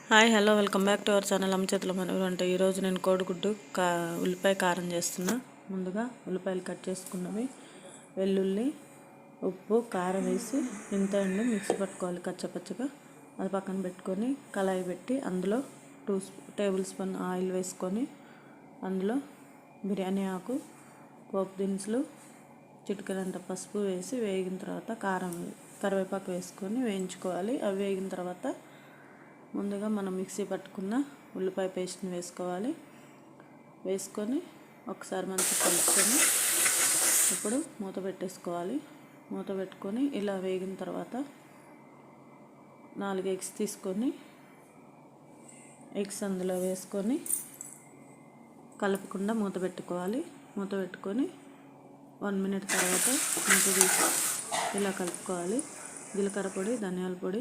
Hi hello welcome back to our channel అమ్మ చేతుల మనూరు. అంటే ఈరోజు నేను కోడిగుడ్డు ఉల్లిపాయ కారం చేస్తున్నా. ముందుగా ఉల్లిపాయలు కట్ చేసుకున్నవి, వెల్లుల్లి, ఉప్పు, కారం వేసి ఇంత మిక్సీ పట్టుకోవాలి కచ్చపచ్చగా. అది పక్కన పెట్టుకొని కళాయి పెట్టి అందులో 2 టేబుల్ స్పూన్ ఆయిల్ వేసుకొని అందులో బిర్యానీ ఆకు, పోపు దినుసులు, చిటికెడంత పసుపు వేసి వేగిన తర్వాత కరివేపాకు వేసుకొని వేయించుకోవాలి. అవి వేగిన తర్వాత ముందుగా మనం మిక్సీ పట్టుకున్న ఉల్లిపాయ పేస్ట్ని వేసుకొని ఒకసారి మంచిగా కలుపుకొని ఇప్పుడు మూత పెట్టేసుకోవాలి. మూత పెట్టుకొని ఇలా వేగిన తర్వాత 4 ఎగ్స్ తీసుకొని ఎగ్స్ అందులో వేసుకొని కలపకుండా మూత పెట్టుకోవాలి. మూత పెట్టుకొని 1 మినిట్ తర్వాత మూత తీసి ఇలా కలుపుకోవాలి. జీలకర్ర పొడి, ధనియాల పొడి,